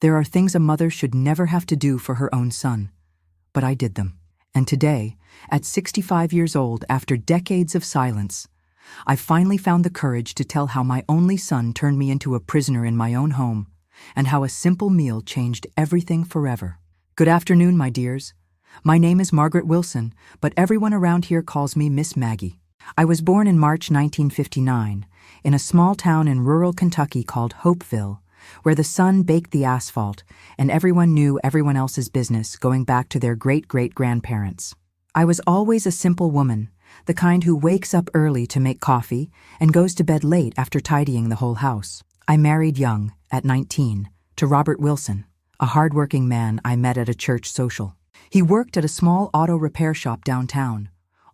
There are things a mother should never have to do for her own son. But I did them. And today, at 65 years old, after decades of silence, I finally found the courage to tell how my only son turned me into a prisoner in my own home, and how a simple meal changed everything forever. Good afternoon, my dears. My name is Margaret Wilson, but everyone around here calls me Miss Maggie. I was born in March 1959, in a small town in rural Kentucky called Hopeville, where the sun baked the asphalt and everyone knew everyone else's business going back to their great-great-grandparents. I was always a simple woman, the kind who wakes up early to make coffee and goes to bed late after tidying the whole house. I married young, at 19, to Robert Wilson, a hard-working man I met at a church social. He worked at a small auto repair shop downtown,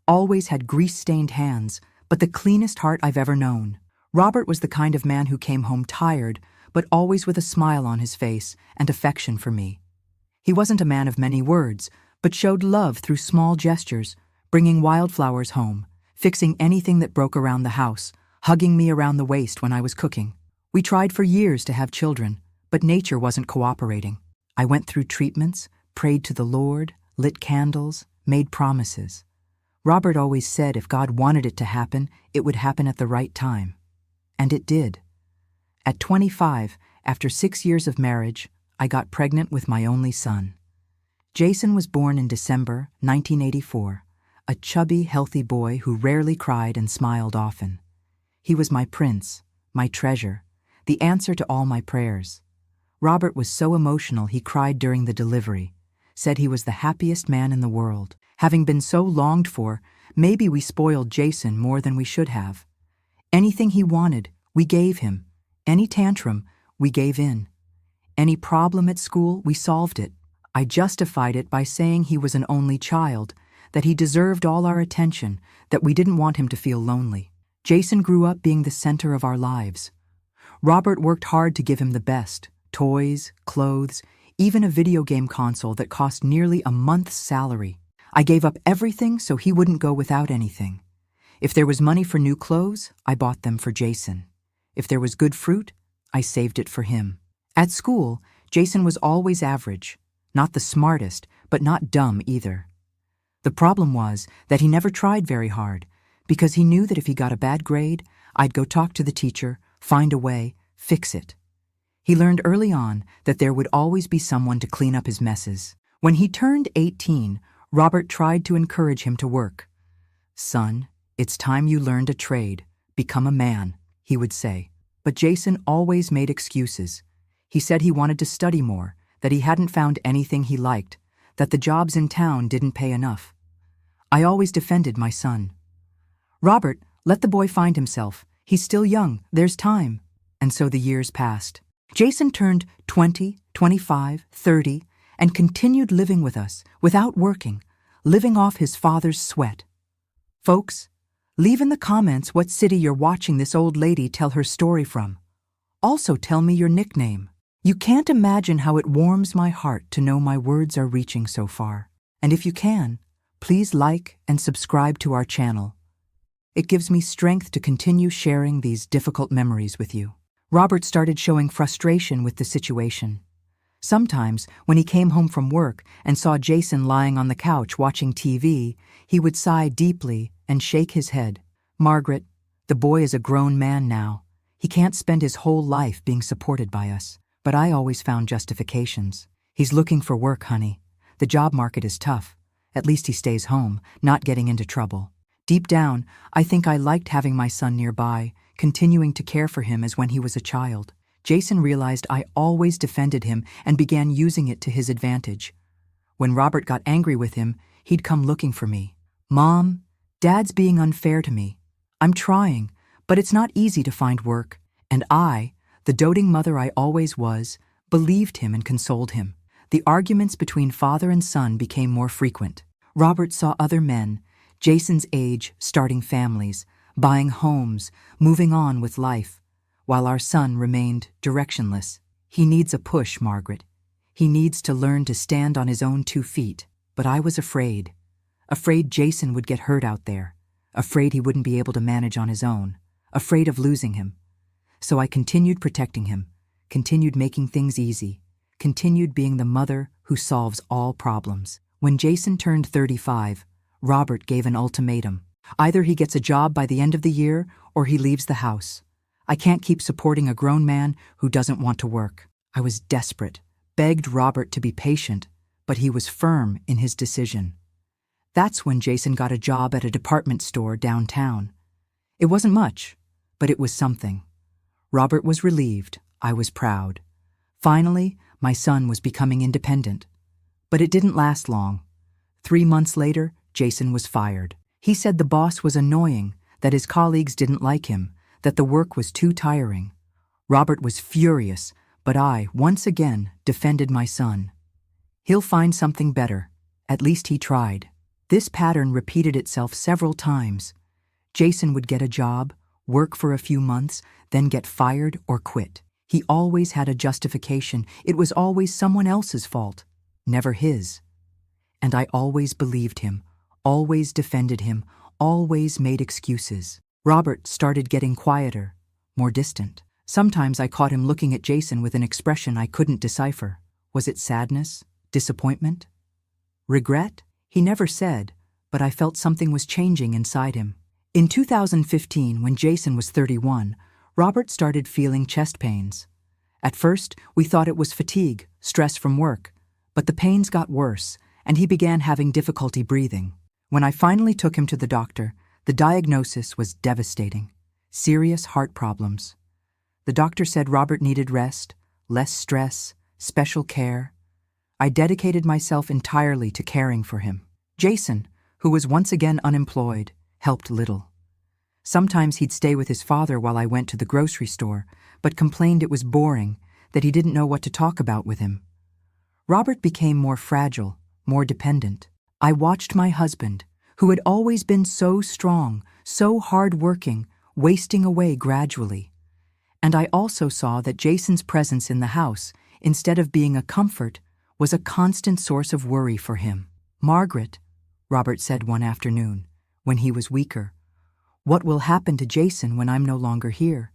always had grease-stained hands, but the cleanest heart I've ever known. Robert was the kind of man who came home tired, but always with a smile on his face and affection for me. He wasn't a man of many words, but showed love through small gestures, bringing wildflowers home, fixing anything that broke around the house, hugging me around the waist when I was cooking. We tried for years to have children, but nature wasn't cooperating. I went through treatments, prayed to the Lord, lit candles, made promises. Robert always said if God wanted it to happen, it would happen at the right time. And it did. At 25, after 6 years of marriage, I got pregnant with my only son. Jason was born in December 1984, a chubby, healthy boy who rarely cried and smiled often. He was my prince, my treasure, the answer to all my prayers. Robert was so emotional he cried during the delivery, said he was the happiest man in the world. Having been so longed for, maybe we spoiled Jason more than we should have. Anything he wanted, we gave him. Any tantrum, we gave in. Any problem at school, we solved it. I justified it by saying he was an only child, that he deserved all our attention, that we didn't want him to feel lonely. Jason grew up being the center of our lives. Robert worked hard to give him the best: toys, clothes, even a video game console that cost nearly a month's salary. I gave up everything so he wouldn't go without anything. If there was money for new clothes, I bought them for Jason. If there was good fruit, I saved it for him. At school, Jason was always average, not the smartest, but not dumb either. The problem was that he never tried very hard, because he knew that if he got a bad grade, I'd go talk to the teacher, find a way, fix it. He learned early on that there would always be someone to clean up his messes. When he turned 18, Robert tried to encourage him to work. "Son, it's time you learned a trade, become a man," he would say. But Jason always made excuses. He said he wanted to study more, that he hadn't found anything he liked, that the jobs in town didn't pay enough. I always defended my son. "Robert, let the boy find himself. He's still young, there's time." And so the years passed. Jason turned 20, 25, 30, and continued living with us, without working, living off his father's sweat. Folks, leave in the comments what city you're watching this old lady tell her story from. Also tell me your nickname. You can't imagine how it warms my heart to know my words are reaching so far. And if you can, please like and subscribe to our channel. It gives me strength to continue sharing these difficult memories with you. Robert started showing frustration with the situation. Sometimes, when he came home from work and saw Jason lying on the couch watching TV, he would sigh deeply and shake his head. "Margaret, the boy is a grown man now. He can't spend his whole life being supported by us." But I always found justifications. "He's looking for work, honey. The job market is tough. At least he stays home, not getting into trouble." Deep down, I think I liked having my son nearby, continuing to care for him as when he was a child. Jason realized I always defended him and began using it to his advantage. When Robert got angry with him, he'd come looking for me. "Mom, Dad's being unfair to me. I'm trying, but it's not easy to find work." And I, the doting mother I always was, believed him and consoled him. The arguments between father and son became more frequent. Robert saw other men, Jason's age, starting families, buying homes, moving on with life, while our son remained directionless. "He needs a push, Margaret. He needs to learn to stand on his own 2 feet." But I was afraid. Afraid Jason would get hurt out there. Afraid he wouldn't be able to manage on his own. Afraid of losing him. So I continued protecting him, continued making things easy, continued being the mother who solves all problems. When Jason turned 35, Robert gave an ultimatum. Either he gets a job by the end of the year or he leaves the house. I can't keep supporting a grown man who doesn't want to work. I was desperate, begged Robert to be patient, but he was firm in his decision. That's when Jason got a job at a department store downtown. It wasn't much, but it was something. Robert was relieved. I was proud. Finally, my son was becoming independent. But it didn't last long. 3 months later, Jason was fired. He said the boss was annoying, that his colleagues didn't like him, that the work was too tiring. Robert was furious, but I, once again, defended my son. He'll find something better. At least he tried. This pattern repeated itself several times. Jason would get a job, work for a few months, then get fired or quit. He always had a justification. It was always someone else's fault, never his. And I always believed him, always defended him, always made excuses. Robert started getting quieter, more distant. Sometimes I caught him looking at Jason with an expression I couldn't decipher. Was it sadness? Disappointment? Regret? He never said, but I felt something was changing inside him. In 2015, when Jason was 31, Robert started feeling chest pains. At first, we thought it was fatigue, stress from work, but the pains got worse, and he began having difficulty breathing. When I finally took him to the doctor, the diagnosis was devastating. Serious heart problems. The doctor said Robert needed rest, less stress, special care. I dedicated myself entirely to caring for him. Jason, who was once again unemployed, helped little. Sometimes he'd stay with his father while I went to the grocery store, but complained it was boring, that he didn't know what to talk about with him. Robert became more fragile, more dependent. I watched my husband, who had always been so strong, so hard-working, wasting away gradually. And I also saw that Jason's presence in the house, instead of being a comfort, was a constant source of worry for him. "Margaret," Robert said one afternoon, when he was weaker, "what will happen to Jason when I'm no longer here?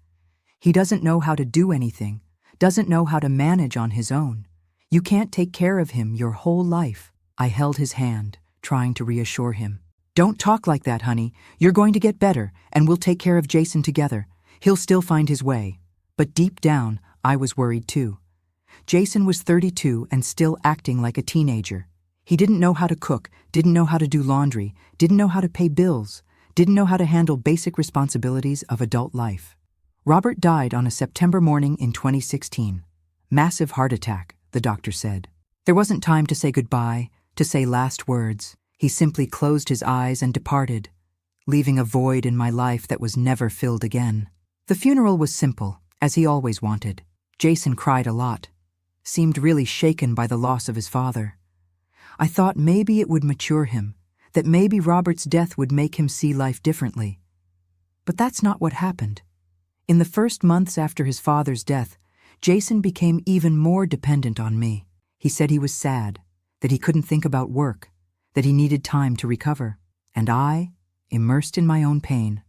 He doesn't know how to do anything, doesn't know how to manage on his own. You can't take care of him your whole life." I held his hand, trying to reassure him. "Don't talk like that, honey. You're going to get better, and we'll take care of Jason together. He'll still find his way." But deep down, I was worried too. Jason was 32 and still acting like a teenager. He didn't know how to cook, didn't know how to do laundry, didn't know how to pay bills, didn't know how to handle basic responsibilities of adult life. Robert died on a September morning in 2016. Massive heart attack, the doctor said. There wasn't time to say goodbye, to say last words. He simply closed his eyes and departed, leaving a void in my life that was never filled again. The funeral was simple, as he always wanted. Jason cried a lot, seemed really shaken by the loss of his father. I thought maybe it would mature him, that maybe Robert's death would make him see life differently. But that's not what happened. In the first months after his father's death, Jason became even more dependent on me. He said he was sad, that he couldn't think about work, that he needed time to recover. And I, immersed in my own pain,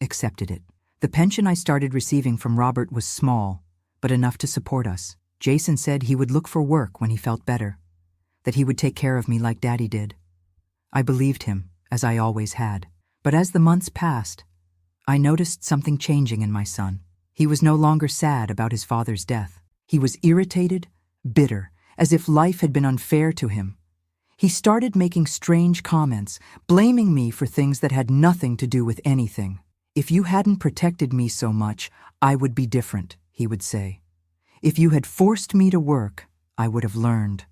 accepted it. The pension I started receiving from Robert was small, but enough to support us. Jason said he would look for work when he felt better, that he would take care of me like Daddy did. I believed him, as I always had. But as the months passed, I noticed something changing in my son. He was no longer sad about his father's death. He was irritated, bitter, as if life had been unfair to him. He started making strange comments, blaming me for things that had nothing to do with anything. "If you hadn't protected me so much, I would be different," he would say. "If you had forced me to work, I would have learned.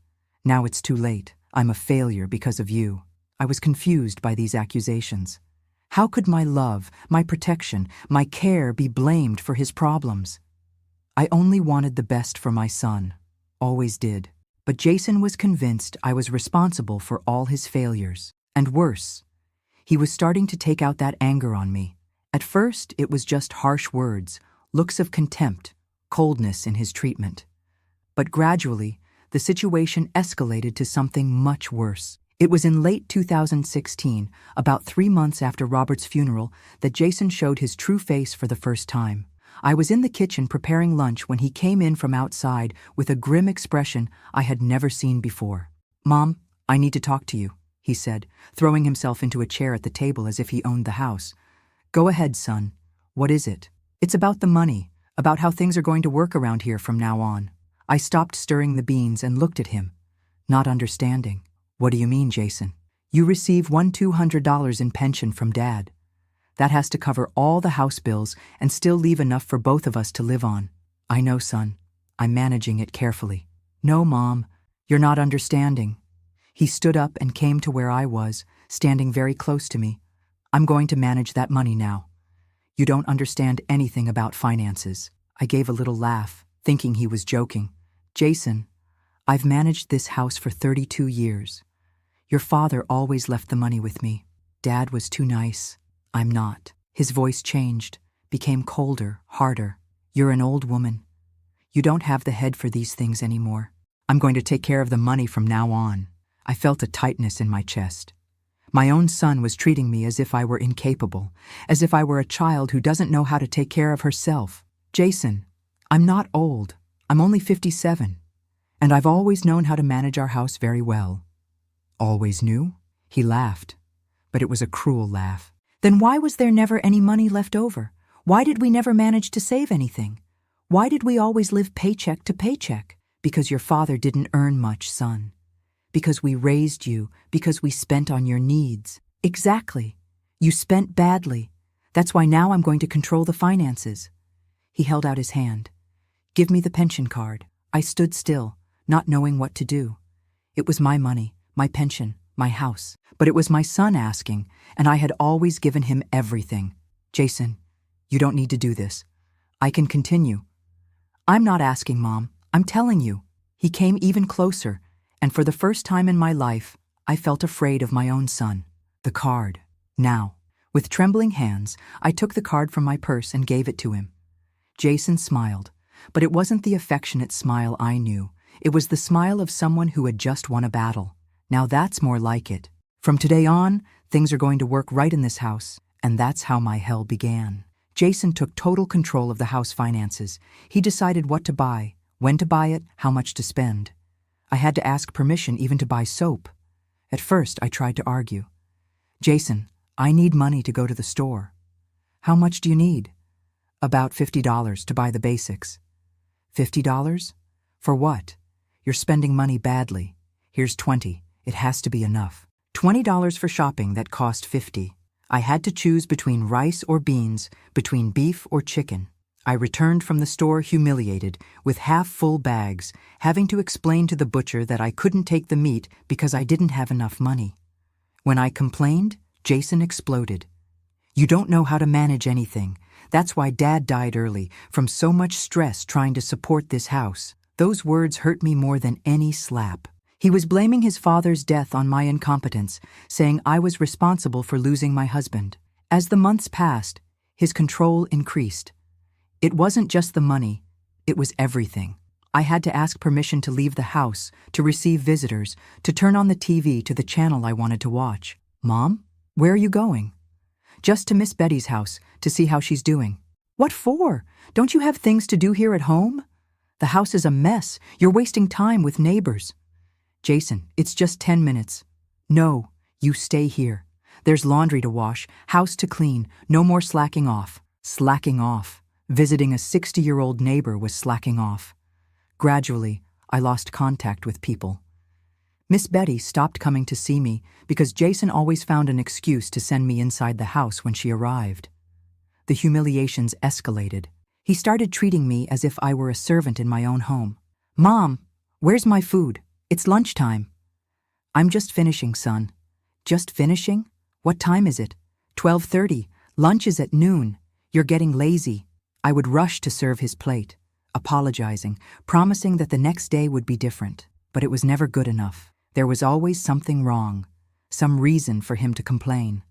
Now it's too late. I'm a failure because of you." I was confused by these accusations. How could my love, my protection, my care be blamed for his problems? I only wanted the best for my son, always did. But Jason was convinced I was responsible for all his failures. And worse, he was starting to take out that anger on me. At first, it was just harsh words, looks of contempt, coldness in his treatment. But gradually, the situation escalated to something much worse. It was in late 2016, about 3 months after Robert's funeral, that Jason showed his true face for the first time. I was in the kitchen preparing lunch when he came in from outside with a grim expression I had never seen before. "Mom, I need to talk to you," he said, throwing himself into a chair at the table as if he owned the house. "Go ahead, son. What is it?" "It's about the money, about how things are going to work around here from now on." I stopped stirring the beans and looked at him, not understanding. "What do you mean, Jason?" "You receive $200 in pension from Dad. That has to cover all the house bills and still leave enough for both of us to live on." "I know, son. I'm managing it carefully." "No, Mom, you're not understanding." He stood up and came to where I was, standing very close to me. "I'm going to manage that money now. You don't understand anything about finances." I gave a little laugh, thinking he was joking. "Jason, I've managed this house for 32 years. Your father always left the money with me. Dad was too nice. I'm not." His voice changed, became colder, harder. "You're an old woman. You don't have the head for these things anymore. I'm going to take care of the money from now on." I felt a tightness in my chest. My own son was treating me as if I were incapable, as if I were a child who doesn't know how to take care of herself. "Jason, I'm not old. I'm only 57. And I've always known how to manage our house very well." "Always knew?" He laughed, but it was a cruel laugh. "Then why was there never any money left over? Why did we never manage to save anything? Why did we always live paycheck to paycheck?" "Because your father didn't earn much, son. Because we raised you, because we spent on your needs." "Exactly. You spent badly. That's why now I'm going to control the finances." He held out his hand. "Give me the pension card." I stood still, not knowing what to do. It was my money, my pension, my house. But it was my son asking, and I had always given him everything. "Jason, you don't need to do this. I can continue." "I'm not asking, Mom. I'm telling you." He came even closer, and for the first time in my life, I felt afraid of my own son. "The card. Now." With trembling hands, I took the card from my purse and gave it to him. Jason smiled, but it wasn't the affectionate smile I knew. It was the smile of someone who had just won a battle. "Now that's more like it. From today on, things are going to work right in this house." And that's how my hell began. Jason took total control of the house finances. He decided what to buy, when to buy it, how much to spend. I had to ask permission even to buy soap. At first, I tried to argue. "Jason, I need money to go to the store." "How much do you need?" "About $50 to buy the basics." $50? For what? You're spending money badly. Here's 20. It has to be enough. $20 for shopping that cost 50. I had to choose between rice or beans, between beef or chicken. I returned from the store humiliated, with half-full bags, having to explain to the butcher that I couldn't take the meat because I didn't have enough money. When I complained, Jason exploded. "You don't know how to manage anything. That's why Dad died early, from so much stress trying to support this house." Those words hurt me more than any slap. He was blaming his father's death on my incompetence, saying I was responsible for losing my husband. As the months passed, his control increased. It wasn't just the money, it was everything. I had to ask permission to leave the house, to receive visitors, to turn on the TV to the channel I wanted to watch. "Mom, where are you going?" "Just to Miss Betty's house, to see how she's doing." "What for? Don't you have things to do here at home?" "The house is a mess. You're wasting time with neighbors." "Jason, it's just 10 minutes. "No, you stay here. There's laundry to wash, house to clean, no more slacking off." Slacking off. Visiting a 60-year-old neighbor was slacking off. Gradually, I lost contact with people. Miss Betty stopped coming to see me because Jason always found an excuse to send me inside the house when she arrived. The humiliations escalated. He started treating me as if I were a servant in my own home. "Mom, where's my food? It's lunchtime." "I'm just finishing, son." "Just finishing? What time is it?" 12:30. "Lunch is at noon. You're getting lazy." I would rush to serve his plate, apologizing, promising that the next day would be different. But it was never good enough. There was always something wrong, some reason for him to complain.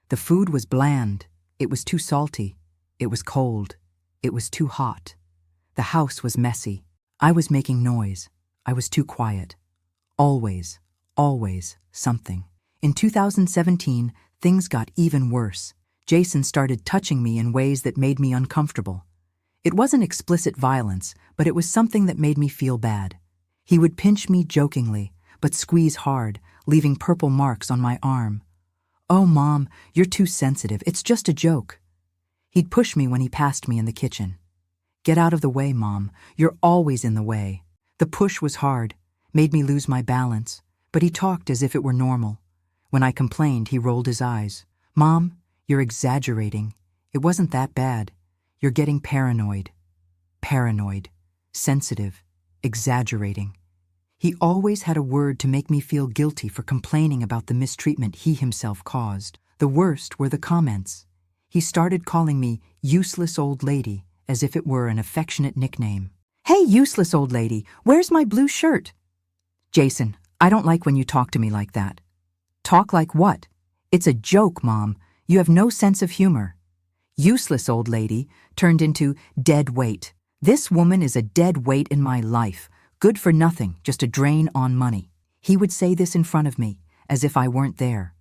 The food was bland. It was too salty. It was cold. It was too hot. The house was messy. I was making noise. I was too quiet. Always, always something. In 2017, things got even worse. Jason started touching me in ways that made me uncomfortable. It wasn't explicit violence, but it was something that made me feel bad. He would pinch me jokingly, but squeeze hard, leaving purple marks on my arm. "Oh, Mom, you're too sensitive. It's just a joke." He'd push me when he passed me in the kitchen. "Get out of the way, Mom. You're always in the way." The push was hard, made me lose my balance, but he talked as if it were normal. When I complained, he rolled his eyes. "Mom, you're exaggerating. It wasn't that bad. You're getting paranoid." Paranoid, sensitive, exaggerating. He always had a word to make me feel guilty for complaining about the mistreatment he himself caused. The worst were the comments. He started calling me useless old lady, as if it were an affectionate nickname. "Hey, useless old lady, where's my blue shirt?" "Jason, I don't like when you talk to me like that." "Talk like what?" "It's a joke, Mom. You have no sense of humor." Useless old lady turned into dead weight. "This woman is a dead weight in my life. Good for nothing, just a drain on money." He would say this in front of me, as if I weren't there.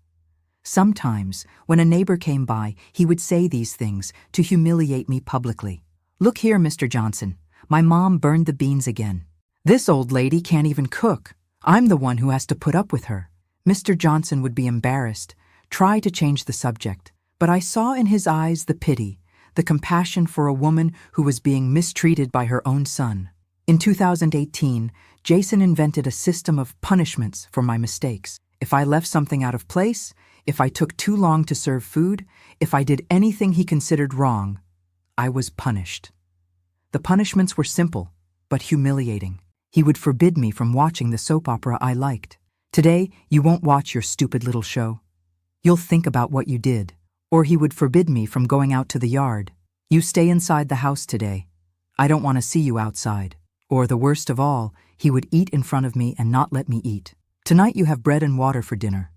Sometimes, when a neighbor came by, he would say these things to humiliate me publicly. "Look here, Mr. Johnson, my mom burned the beans again. This old lady can't even cook. I'm the one who has to put up with her." Mr. Johnson would be embarrassed, try to change the subject, but I saw in his eyes the pity, the compassion for a woman who was being mistreated by her own son. In 2018, Jason invented a system of punishments for my mistakes. If I left something out of place, if I took too long to serve food, if I did anything he considered wrong, I was punished. The punishments were simple, but humiliating. He would forbid me from watching the soap opera I liked. "Today, you won't watch your stupid little show. You'll think about what you did." Or he would forbid me from going out to the yard. "You stay inside the house today. I don't want to see you outside." Or the worst of all, he would eat in front of me and not let me eat. "Tonight you have bread and water for dinner.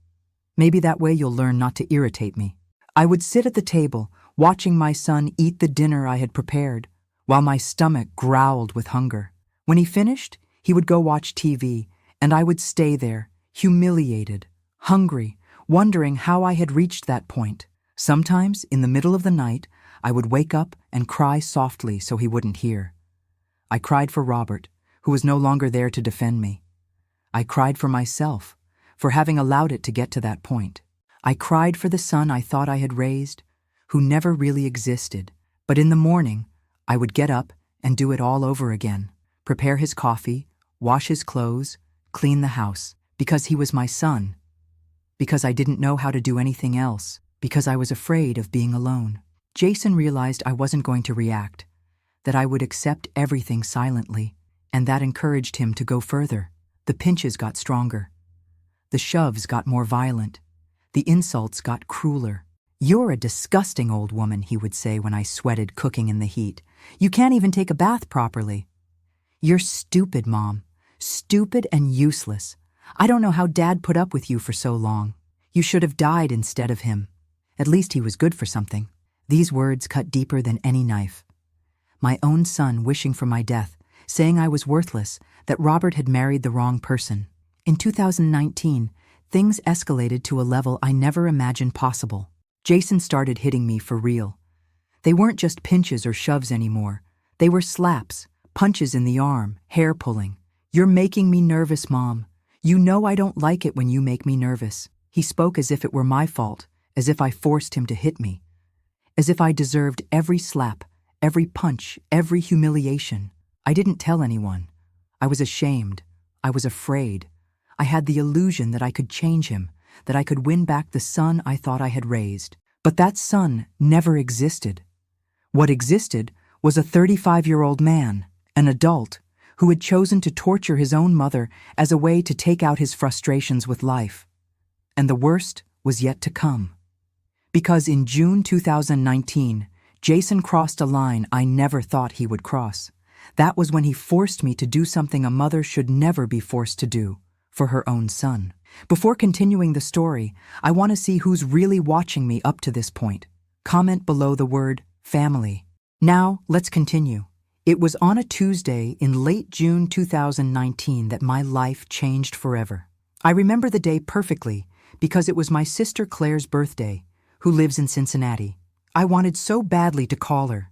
Maybe that way you'll learn not to irritate me." I would sit at the table, watching my son eat the dinner I had prepared, while my stomach growled with hunger. When he finished, he would go watch TV, and I would stay there, humiliated, hungry, wondering how I had reached that point. Sometimes, in the middle of the night, I would wake up and cry softly so he wouldn't hear. I cried for Robert, who was no longer there to defend me. I cried for myself, for having allowed it to get to that point. I cried for the son I thought I had raised, who never really existed. But in the morning, I would get up and do it all over again. Prepare his coffee, wash his clothes, clean the house, because he was my son. Because I didn't know how to do anything else. Because I was afraid of being alone. Jason realized I wasn't going to react, that I would accept everything silently, and that encouraged him to go further. The pinches got stronger. The shoves got more violent. The insults got crueler. "You're a disgusting old woman," he would say when I sweated cooking in the heat. "You can't even take a bath properly." "You're stupid, Mom. Stupid and useless. I don't know how Dad put up with you for so long. You should have died instead of him. At least he was good for something." These words cut deeper than any knife. My own son wishing for my death, saying I was worthless, that Robert had married the wrong person. In 2019, things escalated to a level I never imagined possible. Jason started hitting me for real. They weren't just pinches or shoves anymore. They were slaps, punches in the arm, hair pulling. "You're making me nervous, Mom. You know I don't like it when you make me nervous." He spoke as if it were my fault, as if I forced him to hit me, as if I deserved every slap, every punch, every humiliation. I didn't tell anyone. I was ashamed. I was afraid. I had the illusion that I could change him, that I could win back the son I thought I had raised. But that son never existed. What existed was a 35-year-old man, an adult, who had chosen to torture his own mother as a way to take out his frustrations with life. And the worst was yet to come. Because in June 2019, Jason crossed a line I never thought he would cross. That was when he forced me to do something a mother should never be forced to do, for her own son. Before continuing the story, I want to see who's really watching me up to this point. Comment below the word family. Now, let's continue. It was on a Tuesday in late June 2019 that my life changed forever. I remember the day perfectly because it was my sister Claire's birthday, who lives in Cincinnati. I wanted so badly to call her.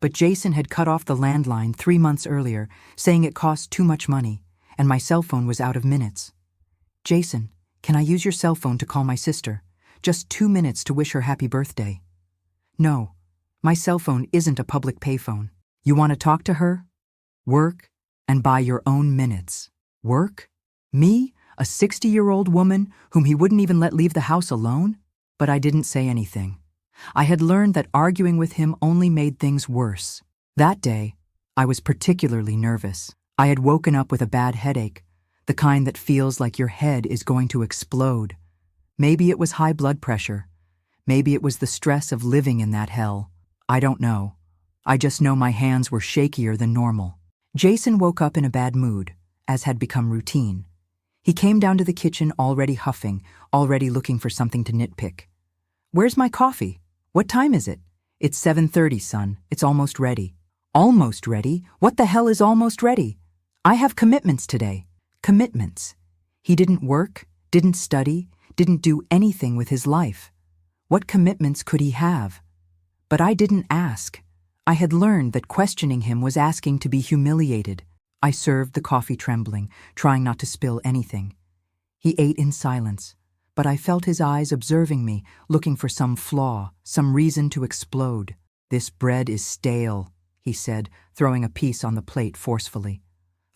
But Jason had cut off the landline 3 months earlier, saying it cost too much money, and my cell phone was out of minutes. "Jason, can I use your cell phone to call my sister? Just 2 minutes to wish her happy birthday." "No, my cell phone isn't a public payphone. You want to talk to her? Work and buy your own minutes." Work? Me, a 60-year-old woman whom he wouldn't even let leave the house alone? But I didn't say anything. I had learned that arguing with him only made things worse. That day, I was particularly nervous. I had woken up with a bad headache, the kind that feels like your head is going to explode. Maybe it was high blood pressure. Maybe it was the stress of living in that hell. I don't know. I just know my hands were shakier than normal. Jason woke up in a bad mood, as had become routine. He came down to the kitchen already huffing, already looking for something to nitpick. "Where's my coffee? What time is it?" "It's 7:30, son. It's almost ready." "Almost ready? What the hell is almost ready? I have commitments today." Commitments. He didn't work, didn't study, didn't do anything with his life. What commitments could he have? But I didn't ask. I had learned that questioning him was asking to be humiliated. I served the coffee trembling, trying not to spill anything. He ate in silence, but I felt his eyes observing me, looking for some flaw, some reason to explode. "This bread is stale," he said, throwing a piece on the plate forcefully.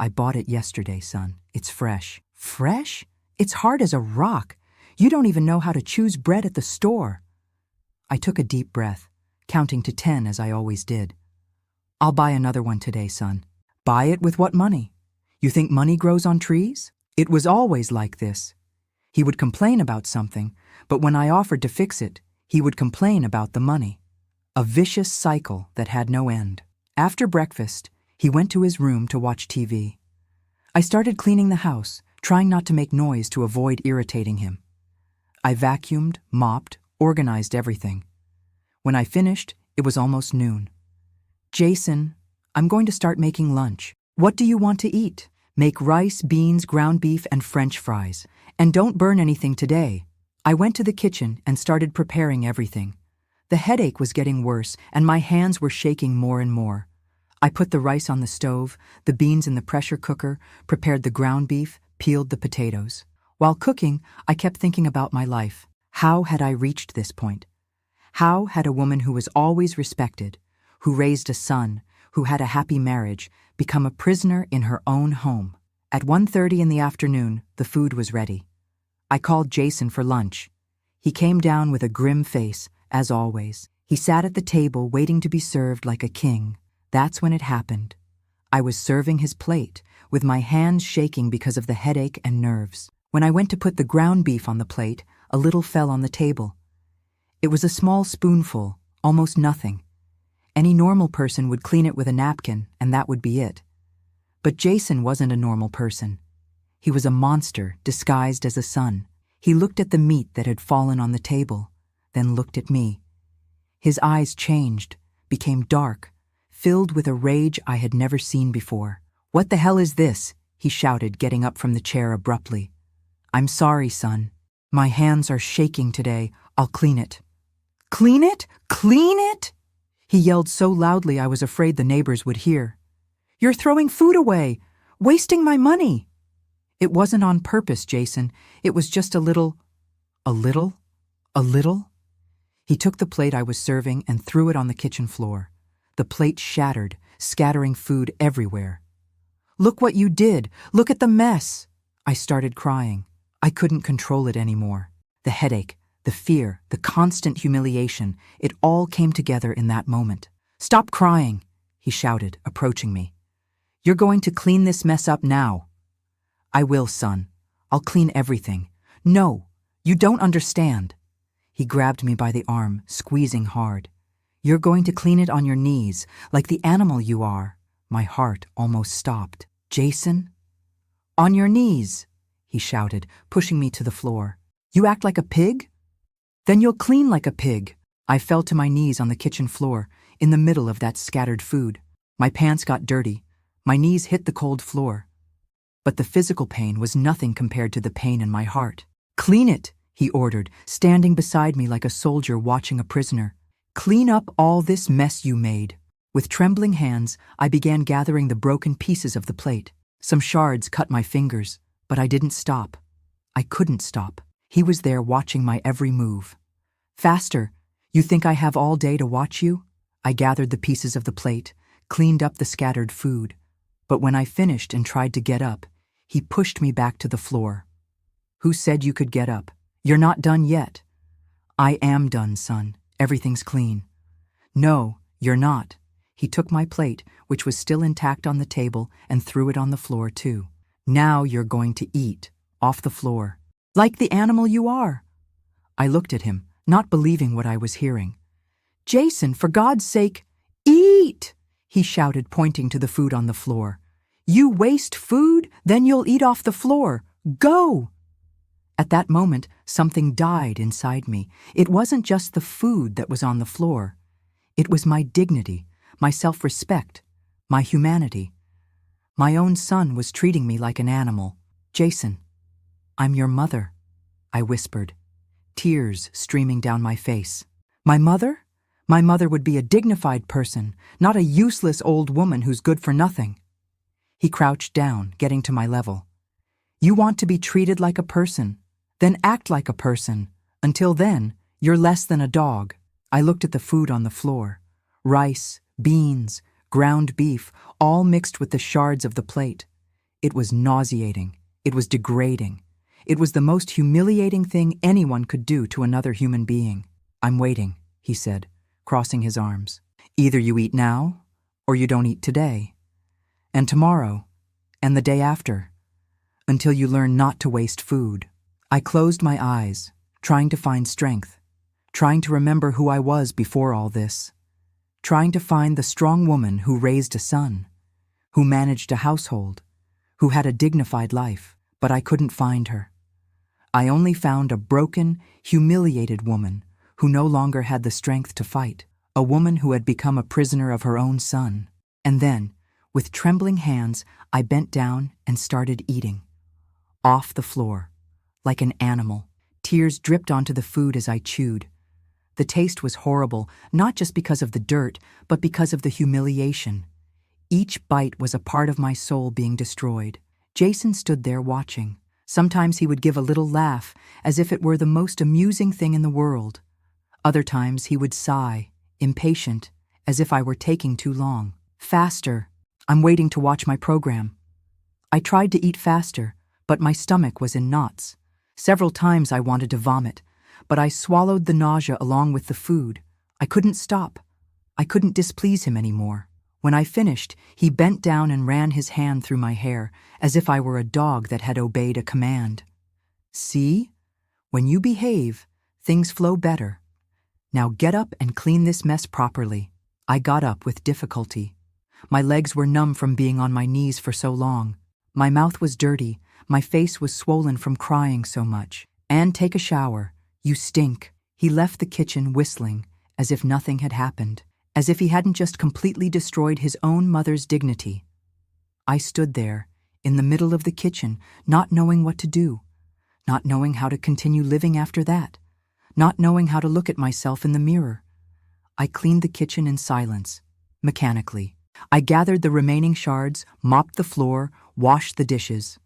"I bought it yesterday, son. It's fresh." "Fresh? It's hard as a rock. You don't even know how to choose bread at the store." I took a deep breath, counting to 10 as I always did. "I'll buy another one today, son." "Buy it with what money? You think money grows on trees?" It was always like this. He would complain about something, but when I offered to fix it, he would complain about the money. A vicious cycle that had no end. After breakfast, he went to his room to watch TV. I started cleaning the house, trying not to make noise to avoid irritating him. I vacuumed, mopped, organized everything. When I finished, it was almost noon. "Jason, I'm going to start making lunch. What do you want to eat?" "Make rice, beans, ground beef, and French fries. And don't burn anything today." I went to the kitchen and started preparing everything. The headache was getting worse, and my hands were shaking more and more. I put the rice on the stove, the beans in the pressure cooker, prepared the ground beef, peeled the potatoes. While cooking, I kept thinking about my life. How had I reached this point? How had a woman who was always respected, who raised a son, who had a happy marriage, become a prisoner in her own home? At 1:30 in the afternoon, the food was ready. I called Jason for lunch. He came down with a grim face, as always. He sat at the table waiting to be served like a king. That's when it happened. I was serving his plate, with my hands shaking because of the headache and nerves. When I went to put the ground beef on the plate, a little fell on the table. It was a small spoonful, almost nothing. Any normal person would clean it with a napkin, and that would be it. But Jason wasn't a normal person. He was a monster disguised as a son. He looked at the meat that had fallen on the table, then looked at me. His eyes changed, became dark, filled with a rage I had never seen before. "What the hell is this?" he shouted, getting up from the chair abruptly. "I'm sorry, son. My hands are shaking today. I'll clean it." "Clean it? Clean it?" He yelled so loudly I was afraid the neighbors would hear. "You're throwing food away, wasting my money." "It wasn't on purpose, Jason. It was just a little." "A little? A little?" He took the plate I was serving and threw it on the kitchen floor. The plate shattered, scattering food everywhere. "Look what you did! Look at the mess!" I started crying. I couldn't control it anymore. The headache, the fear, the constant humiliation, it all came together in that moment. "Stop crying," he shouted, approaching me. "You're going to clean this mess up now." "I will, son. I'll clean everything." "No, you don't understand." He grabbed me by the arm, squeezing hard. "You're going to clean it on your knees, like the animal you are." My heart almost stopped. "Jason?" "On your knees," he shouted, pushing me to the floor. "You act like a pig? Then you'll clean like a pig." I fell to my knees on the kitchen floor, in the middle of that scattered food. My pants got dirty. My knees hit the cold floor. But the physical pain was nothing compared to the pain in my heart. "Clean it," he ordered, standing beside me like a soldier watching a prisoner. "Clean up all this mess you made." With trembling hands, I began gathering the broken pieces of the plate. Some shards cut my fingers, but I didn't stop. I couldn't stop. He was there watching my every move. Faster! You think I have all day to watch you? I gathered the pieces of the plate, cleaned up the scattered food. But when I finished and tried to get up, he pushed me back to the floor. Who said you could get up? You're not done yet. I am done, son. Everything's clean. No, you're not. He took my plate, which was still intact on the table, and threw it on the floor too. Now you're going to eat, off the floor. Like the animal you are. I looked at him, not believing what I was hearing. Jason, for God's sake, eat! He shouted, pointing to the food on the floor. You waste food, then you'll eat off the floor. Go! At that moment, something died inside me. It wasn't just the food that was on the floor. It was my dignity, my self-respect, my humanity. My own son was treating me like an animal. Jason, I'm your mother, I whispered, tears streaming down my face. My mother? My mother would be a dignified person, not a useless old woman who's good for nothing. He crouched down, getting to my level. You want to be treated like a person, then act like a person. Until then, you're less than a dog. I looked at the food on the floor. Rice, beans, ground beef, all mixed with the shards of the plate. It was nauseating. It was degrading. It was the most humiliating thing anyone could do to another human being. I'm waiting, he said, crossing his arms. Either you eat now, or you don't eat today, and tomorrow, and the day after, until you learn not to waste food. I closed my eyes, trying to find strength, trying to remember who I was before all this, trying to find the strong woman who raised a son, who managed a household, who had a dignified life, but I couldn't find her. I only found a broken, humiliated woman who no longer had the strength to fight, a woman who had become a prisoner of her own son. And then, with trembling hands, I bent down and started eating. Off the floor, like an animal. Tears dripped onto the food as I chewed. The taste was horrible, not just because of the dirt, but because of the humiliation. Each bite was a part of my soul being destroyed. Jason stood there watching. Sometimes he would give a little laugh, as if it were the most amusing thing in the world. Other times he would sigh, impatient, as if I were taking too long. Faster. I'm waiting to watch my program. I tried to eat faster, but my stomach was in knots. Several times I wanted to vomit, but I swallowed the nausea along with the food. I couldn't stop. I couldn't displease him anymore. When I finished, he bent down and ran his hand through my hair, as if I were a dog that had obeyed a command. See? When you behave, things flow better. Now get up and clean this mess properly. I got up with difficulty. My legs were numb from being on my knees for so long. My mouth was dirty. My face was swollen from crying so much. And take a shower. You stink. He left the kitchen whistling, as if nothing had happened, as if he hadn't just completely destroyed his own mother's dignity. I stood there, in the middle of the kitchen, not knowing what to do, not knowing how to continue living after that, not knowing how to look at myself in the mirror. I cleaned the kitchen in silence, mechanically. I gathered the remaining shards, mopped the floor, washed the dishes.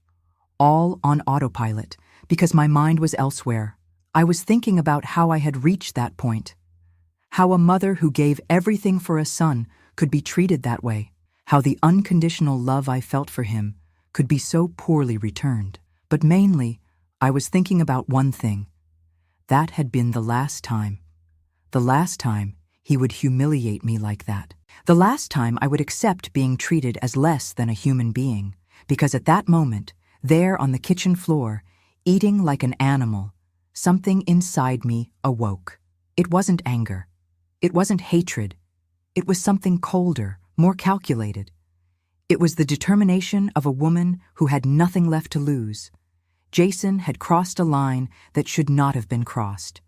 All on autopilot, because my mind was elsewhere. I was thinking about how I had reached that point. How a mother who gave everything for a son could be treated that way. How the unconditional love I felt for him could be so poorly returned. But mainly, I was thinking about one thing. That had been the last time. The last time he would humiliate me like that. The last time I would accept being treated as less than a human being. Because at that moment, there on the kitchen floor, eating like an animal, something inside me awoke. It wasn't anger. It wasn't hatred. It was something colder, more calculated. It was the determination of a woman who had nothing left to lose. Jason had crossed a line that should not have been crossed.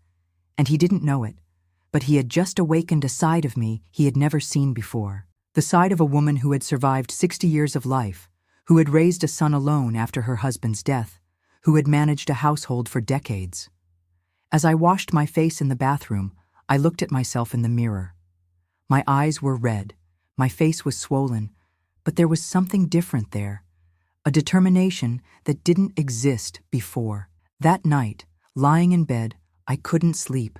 And he didn't know it, but he had just awakened a side of me he had never seen before. The side of a woman who had survived 60 years of life, who had raised a son alone after her husband's death, who had managed a household for decades. As I washed my face in the bathroom, I looked at myself in the mirror. My eyes were red, My face was swollen, but there was something different there. A determination that didn't exist before. That night, lying in bed, I couldn't sleep.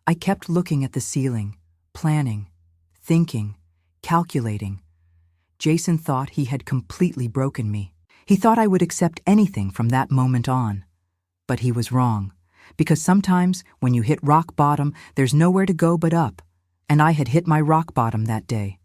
I kept looking at the ceiling, planning, thinking, calculating. Jason thought he had completely broken me. He thought I would accept anything from that moment on. But he was wrong, because sometimes when you hit rock bottom, there's nowhere to go but up, and I had hit my rock bottom that day.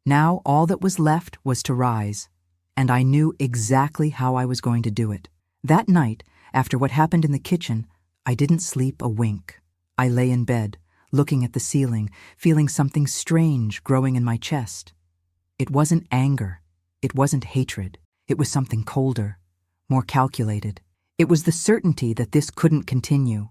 Now all that was left was to rise, and I knew exactly how I was going to do it. That night, after what happened in the kitchen, I didn't sleep a wink. I lay in bed, looking at the ceiling, feeling something strange growing in my chest. It wasn't anger. It wasn't hatred. It was something colder, more calculated. It was the certainty that this couldn't continue.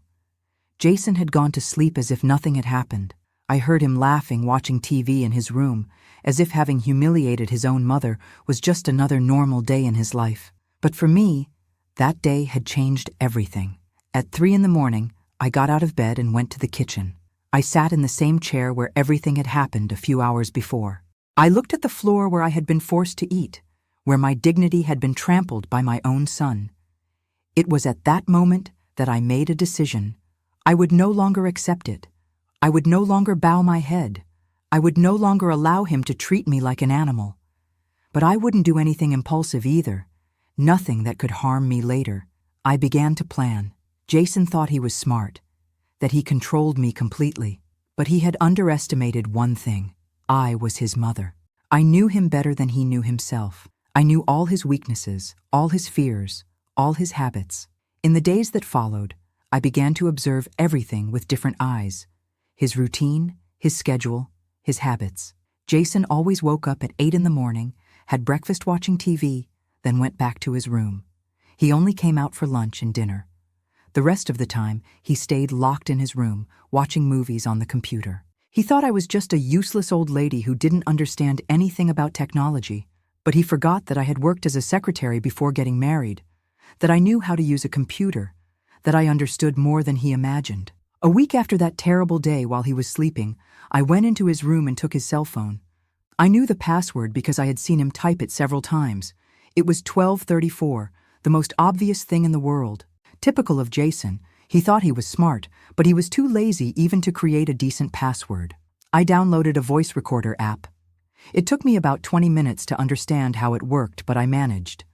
Jason had gone to sleep as if nothing had happened. I heard him laughing, watching TV in his room, as if having humiliated his own mother was just another normal day in his life. But for me, that day had changed everything. At 3 a.m, I got out of bed and went to the kitchen. I sat in the same chair where everything had happened a few hours before. I looked at the floor where I had been forced to eat, where my dignity had been trampled by my own son. It was at that moment that I made a decision. I would no longer accept it. I would no longer bow my head. I would no longer allow him to treat me like an animal. But I wouldn't do anything impulsive either. Nothing that could harm me later. I began to plan. Jason thought he was smart, that he controlled me completely. But he had underestimated one thing. I was his mother. I knew him better than he knew himself. I knew all his weaknesses, all his fears, all his habits. In the days that followed, I began to observe everything with different eyes. His routine, his schedule, his habits. Jason always woke up at 8 a.m, had breakfast watching TV, then went back to his room. He only came out for lunch and dinner. The rest of the time, he stayed locked in his room, watching movies on the computer. He thought I was just a useless old lady who didn't understand anything about technology, but he forgot that I had worked as a secretary before getting married, that I knew how to use a computer, that I understood more than he imagined. A week after that terrible day while he was sleeping, I went into his room and took his cell phone. I knew the password because I had seen him type it several times. It was 1234, the most obvious thing in the world. Typical of Jason, he thought he was smart, but he was too lazy even to create a decent password. I downloaded a voice recorder app. It took me about 20 minutes to understand how it worked, but I managed.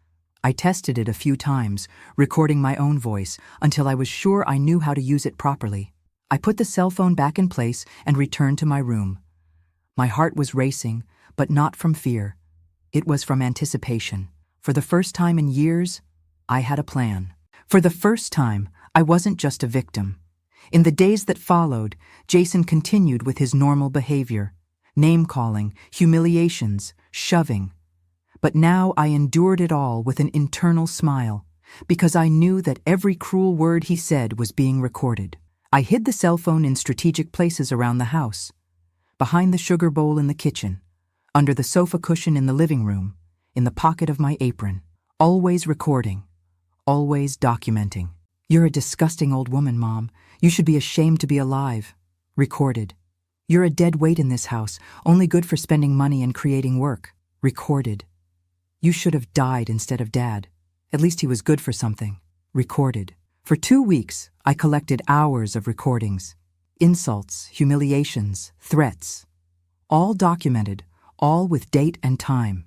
I tested it a few times, recording my own voice, until I was sure I knew how to use it properly. I put the cell phone back in place and returned to my room. My heart was racing, but not from fear. It was from anticipation. For the first time in years, I had a plan. For the first time, I wasn't just a victim. In the days that followed, Jason continued with his normal behavior. Name-calling, humiliations, shoving. But now I endured it all with an internal smile, because I knew that every cruel word he said was being recorded. I hid the cell phone in strategic places around the house. Behind the sugar bowl in the kitchen, under the sofa cushion in the living room, in the pocket of my apron. Always recording, always documenting. You're a disgusting old woman, Mom. You should be ashamed to be alive. Recorded. You're a dead weight in this house, only good for spending money and creating work. Recorded. You should have died instead of Dad. At least he was good for something. Recorded. For 2 weeks, I collected hours of recordings. Insults, humiliations, threats. All documented, all with date and time.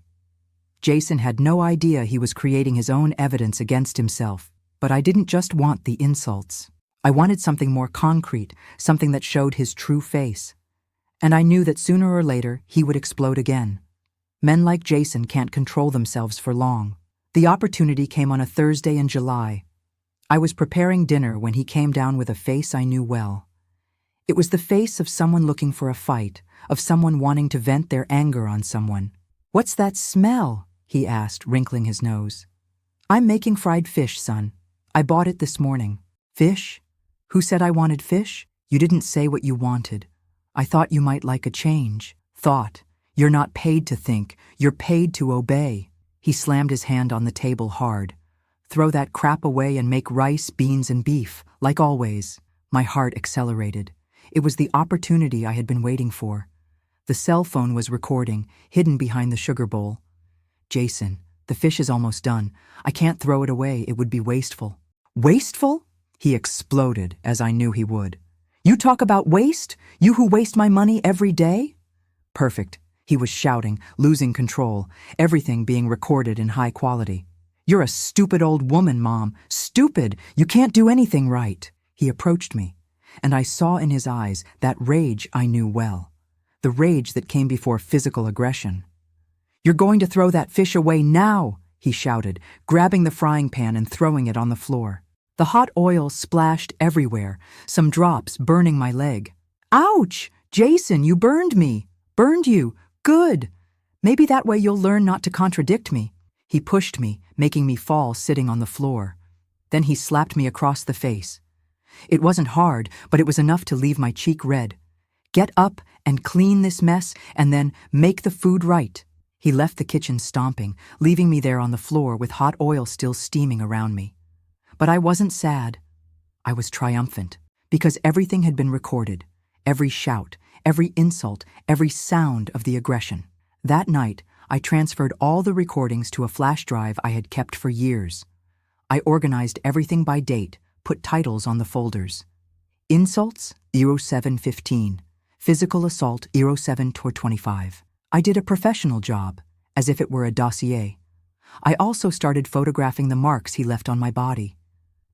Jason had no idea he was creating his own evidence against himself. But I didn't just want the insults. I wanted something more concrete, something that showed his true face. And I knew that sooner or later he would explode again. Men like Jason can't control themselves for long. The opportunity came on a Thursday in July. I was preparing dinner when he came down with a face I knew well. It was the face of someone looking for a fight, of someone wanting to vent their anger on someone. "What's that smell?" he asked, wrinkling his nose. "I'm making fried fish, son. I bought it this morning." "Fish? Who said I wanted fish? You didn't say what you wanted. I thought you might like a change." "Thought? You're not paid to think. You're paid to obey." He slammed his hand on the table hard. "Throw that crap away and make rice, beans, and beef, like always." My heart accelerated. It was the opportunity I had been waiting for. The cell phone was recording, hidden behind the sugar bowl. "Jason, the fish is almost done. I can't throw it away, it would be wasteful." "Wasteful?" He exploded, as I knew he would. "You talk about waste? You who waste my money every day?" "Perfect," he was shouting, losing control, everything being recorded in high quality. "You're a stupid old woman, Mom. Stupid! You can't do anything right." He approached me, and I saw in his eyes that rage I knew well, the rage that came before physical aggression. "You're going to throw that fish away now," he shouted, grabbing the frying pan and throwing it on the floor. The hot oil splashed everywhere, some drops burning my leg. "Ouch! Jason, you burned me. Burned you. Good. Maybe that way you'll learn not to contradict me." He pushed me, making me fall sitting on the floor. Then he slapped me across the face. It wasn't hard, but it was enough to leave my cheek red. "Get up and clean this mess, and then make the food right." He left the kitchen stomping, leaving me there on the floor with hot oil still steaming around me. But I wasn't sad. I was triumphant, because everything had been recorded, every shout, every insult, every sound of the aggression. That night, I transferred all the recordings to a flash drive I had kept for years. I organized everything by date, put titles on the folders. Insults, 0715. Physical assault, 07-25. I did a professional job, as if it were a dossier. I also started photographing the marks he left on my body.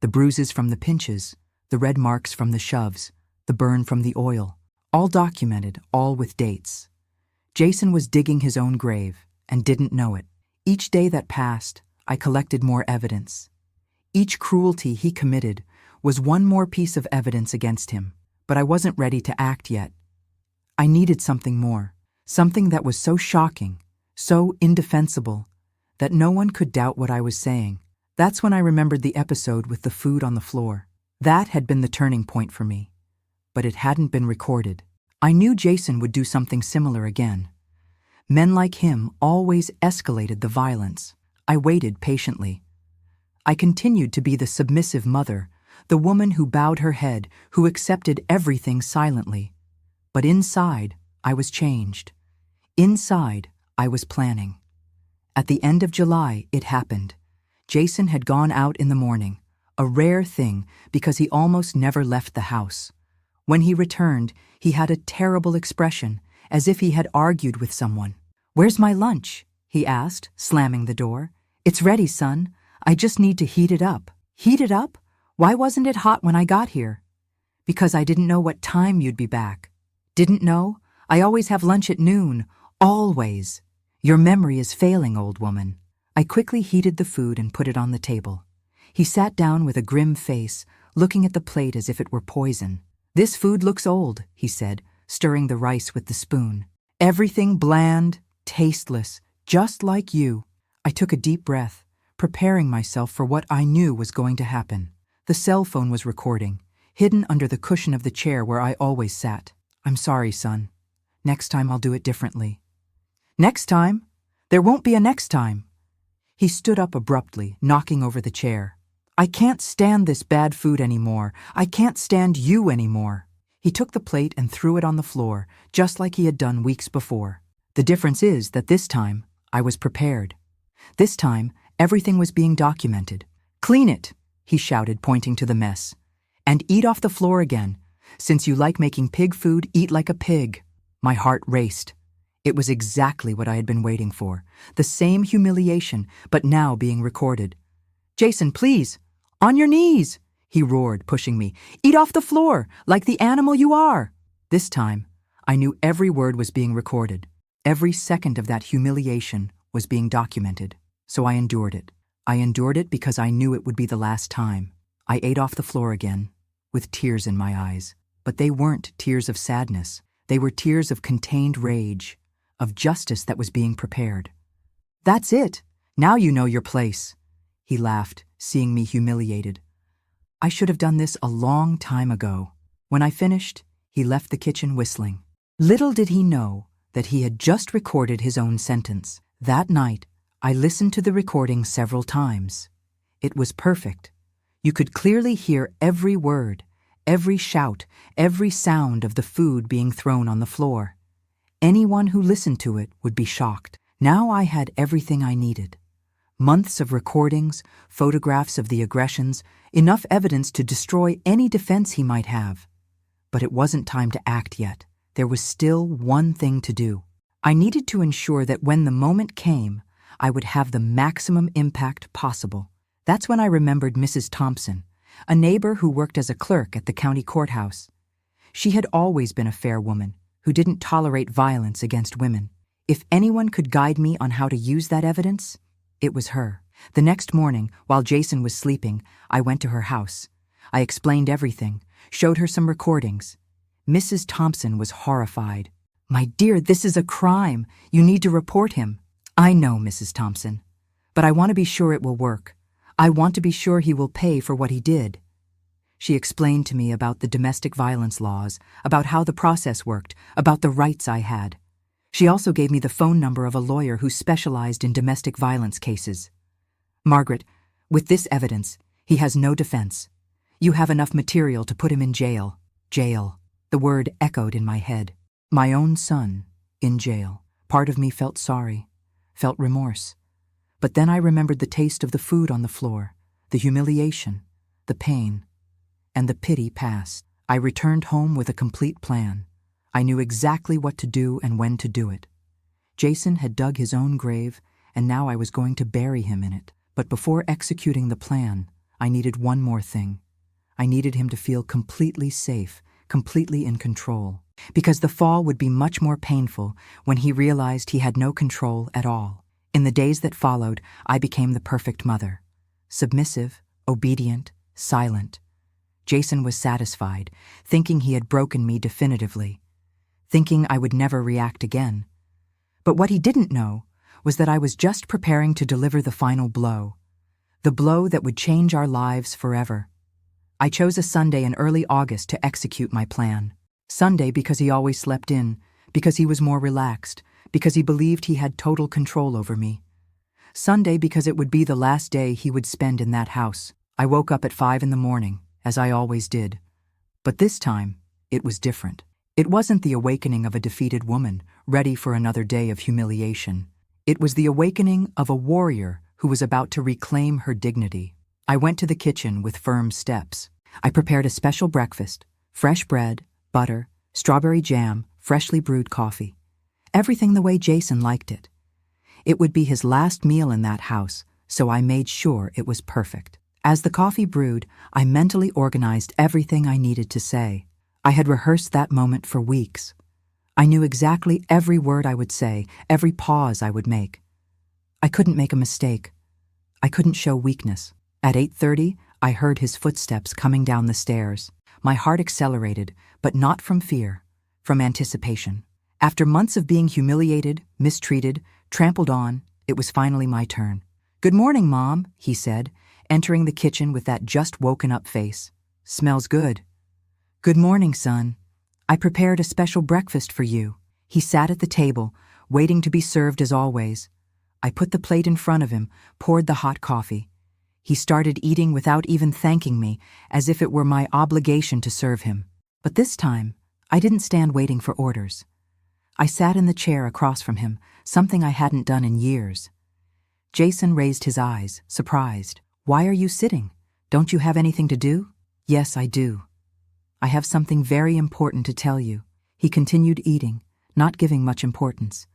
The bruises from the pinches, the red marks from the shoves, the burn from the oil, all documented, all with dates. Jason was digging his own grave and didn't know it. Each day that passed, I collected more evidence. Each cruelty he committed was one more piece of evidence against him, but I wasn't ready to act yet. I needed something more, something that was so shocking, so indefensible, that no one could doubt what I was saying. That's when I remembered the episode with the food on the floor. That had been the turning point for me, but it hadn't been recorded. I knew Jason would do something similar again. Men like him always escalated the violence. I waited patiently. I continued to be the submissive mother, the woman who bowed her head, who accepted everything silently. But inside, I was changed. Inside, I was planning. At the end of July, it happened. Jason had gone out in the morning, a rare thing because he almost never left the house. When he returned, he had a terrible expression, as if he had argued with someone. "Where's my lunch?" he asked, slamming the door. "It's ready, son. I just need to heat it up." "Heat it up? Why wasn't it hot when I got here?" "Because I didn't know what time you'd be back." "Didn't know? I always have lunch at noon. Always. Your memory is failing, old woman." I quickly heated the food and put it on the table. He sat down with a grim face, looking at the plate as if it were poison. "This food looks old," he said, stirring the rice with the spoon. "Everything bland, tasteless, just like you." I took a deep breath, preparing myself for what I knew was going to happen. The cell phone was recording, hidden under the cushion of the chair where I always sat. "I'm sorry, son. Next time I'll do it differently." "Next time? There won't be a next time." He stood up abruptly, knocking over the chair. "I can't stand this bad food anymore. I can't stand you anymore." He took the plate and threw it on the floor, just like he had done weeks before. The difference is that this time, I was prepared. This time, everything was being documented. "Clean it," he shouted, pointing to the mess. "And eat off the floor again. Since you like making pig food, eat like a pig." My heart raced. It was exactly what I had been waiting for. The same humiliation, but now being recorded. "Jason, please! On your knees!" he roared, pushing me. "Eat off the floor, like the animal you are!" This time, I knew every word was being recorded. Every second of that humiliation was being documented. So I endured it. I endured it because I knew it would be the last time. I ate off the floor again, with tears in my eyes. But they weren't tears of sadness. They were tears of contained rage, of justice that was being prepared. "That's it. Now you know your place," he laughed, seeing me humiliated. "I should have done this a long time ago." When I finished, he left the kitchen whistling. Little did he know that he had just recorded his own sentence. That night, I listened to the recording several times. It was perfect. You could clearly hear every word, every shout, every sound of the food being thrown on the floor. Anyone who listened to it would be shocked. Now I had everything I needed. Months of recordings, photographs of the aggressions, enough evidence to destroy any defense he might have. But it wasn't time to act yet. There was still one thing to do. I needed to ensure that when the moment came, I would have the maximum impact possible. That's when I remembered Mrs. Thompson, a neighbor who worked as a clerk at the county courthouse. She had always been a fair woman who didn't tolerate violence against women. If anyone could guide me on how to use that evidence, it was her. The next morning, while Jason was sleeping, I went to her house. I explained everything, showed her some recordings. Mrs. Thompson was horrified. "My dear, this is a crime. You need to report him." "I know, Mrs. Thompson, but I want to be sure it will work. I want to be sure he will pay for what he did." She explained to me about the domestic violence laws, about how the process worked, about the rights I had. She also gave me the phone number of a lawyer who specialized in domestic violence cases. "Margaret, with this evidence, he has no defense. You have enough material to put him in jail." Jail. The word echoed in my head. My own son, in jail. Part of me felt sorry, felt remorse. But then I remembered the taste of the food on the floor, the humiliation, the pain, and the pity passed. I returned home with a complete plan. I knew exactly what to do and when to do it. Jason had dug his own grave, and now I was going to bury him in it. But before executing the plan, I needed one more thing. I needed him to feel completely safe, completely in control. Because the fall would be much more painful when he realized he had no control at all. In the days that followed, I became the perfect mother. Submissive, obedient, silent. Jason was satisfied, thinking he had broken me definitively, thinking I would never react again. But what he didn't know was that I was just preparing to deliver the final blow, the blow that would change our lives forever. I chose a Sunday in early August to execute my plan. Sunday because he always slept in, because he was more relaxed, because he believed he had total control over me. Sunday because it would be the last day he would spend in that house. I woke up at 5 in the morning, as I always did. But this time, it was different. It wasn't the awakening of a defeated woman, ready for another day of humiliation. It was the awakening of a warrior who was about to reclaim her dignity. I went to the kitchen with firm steps. I prepared a special breakfast, fresh bread, butter, strawberry jam, freshly brewed coffee. Everything the way Jason liked it. It would be his last meal in that house, so I made sure it was perfect. As the coffee brewed, I mentally organized everything I needed to say. I had rehearsed that moment for weeks. I knew exactly every word I would say, every pause I would make. I couldn't make a mistake. I couldn't show weakness. At 8:30, I heard his footsteps coming down the stairs. My heart accelerated, but not from fear, from anticipation. After months of being humiliated, mistreated, trampled on, it was finally my turn. "Good morning, Mom," he said, entering the kitchen with that just woken up face. "Smells good." "Good morning, son. I prepared a special breakfast for you." He sat at the table, waiting to be served as always. I put the plate in front of him, poured the hot coffee. He started eating without even thanking me, as if it were my obligation to serve him. But this time, I didn't stand waiting for orders. I sat in the chair across from him, something I hadn't done in years. Jason raised his eyes, surprised. "Why are you sitting? Don't you have anything to do?" "Yes, I do. I have something very important to tell you." He continued eating, not giving much importance.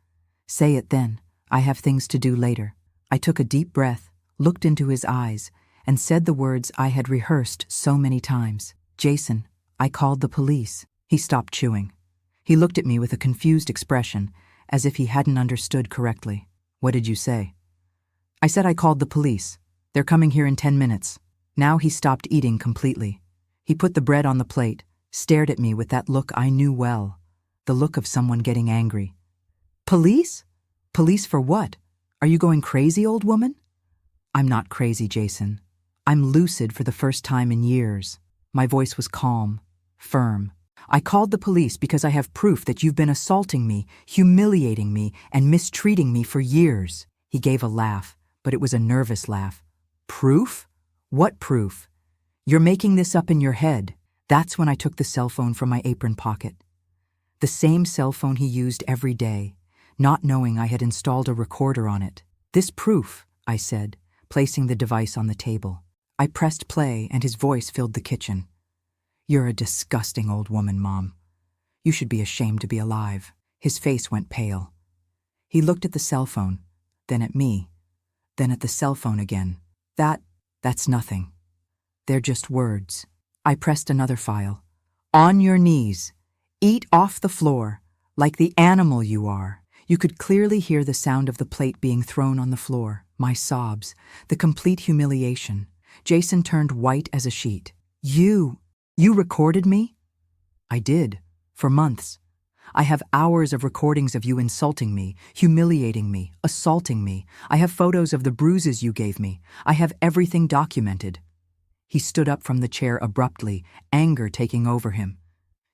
"Say it then. I have things to do later." I took a deep breath, looked into his eyes, and said the words I had rehearsed so many times. "Jason, I called the police." He stopped chewing. He looked at me with a confused expression, as if he hadn't understood correctly. "What did you say?" "I said I called the police. They're coming here in 10 minutes. Now he stopped eating completely. He put the bread on the plate, stared at me with that look I knew well, the look of someone getting angry. "Police? Police for what? Are you going crazy, old woman?" "I'm not crazy, Jason. I'm lucid for the first time in years." My voice was calm, firm. "I called the police because I have proof that you've been assaulting me, humiliating me, and mistreating me for years." He gave a laugh, but it was a nervous laugh. "Proof? What proof? You're making this up in your head." That's when I took the cell phone from my apron pocket. The same cell phone he used every day, not knowing I had installed a recorder on it. "This proof," I said, placing the device on the table. I pressed play and his voice filled the kitchen. "You're a disgusting old woman, Mom. You should be ashamed to be alive." His face went pale. He looked at the cell phone, then at me, then at the cell phone again. That's nothing. They're just words." I pressed another file. "On your knees. Eat off the floor, like the animal you are." You could clearly hear the sound of the plate being thrown on the floor, my sobs, the complete humiliation. Jason turned white as a sheet. You recorded me?" "I did, for months. I have hours of recordings of you insulting me, humiliating me, assaulting me. I have photos of the bruises you gave me. I have everything documented." He stood up from the chair abruptly, anger taking over him.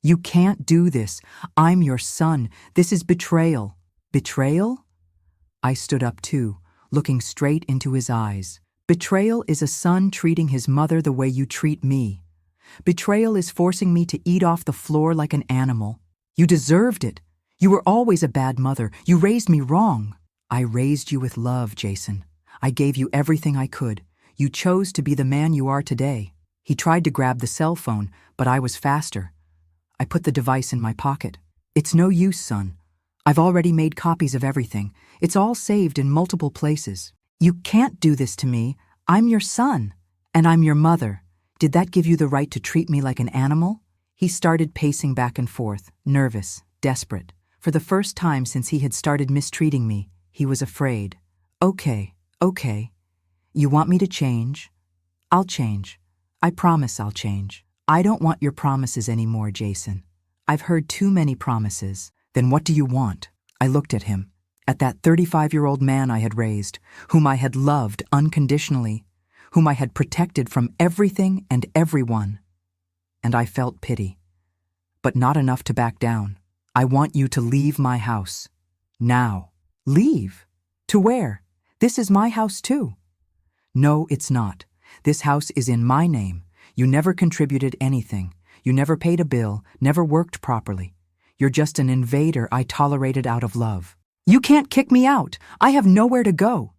"You can't do this. I'm your son. This is betrayal." "Betrayal?" I stood up too, looking straight into his eyes. "Betrayal is a son treating his mother the way you treat me. Betrayal is forcing me to eat off the floor like an animal. You deserved it. You were always a bad mother. You raised me wrong." "I raised you with love, Jason. I gave you everything I could. You chose to be the man you are today." He tried to grab the cell phone, but I was faster. I put the device in my pocket. "It's no use, son. I've already made copies of everything. It's all saved in multiple places. You can't do this to me. I'm your son, and I'm your mother. Did that give you the right to treat me like an animal?" He started pacing back and forth, nervous, desperate. For the first time since he had started mistreating me, he was afraid. Okay. You want me to change? I'll change. I promise I'll change." "I don't want your promises anymore, Jason. I've heard too many promises." "Then what do you want?" I looked at him, at that 35-year-old man I had raised, whom I had loved unconditionally, whom I had protected from everything and everyone. And I felt pity, but not enough to back down. "I want you to leave my house. Now." "Leave? To where? This is my house too." "No, it's not. This house is in my name. You never contributed anything. You never paid a bill, never worked properly. You're just an invader I tolerated out of love." "You can't kick me out. I have nowhere to go."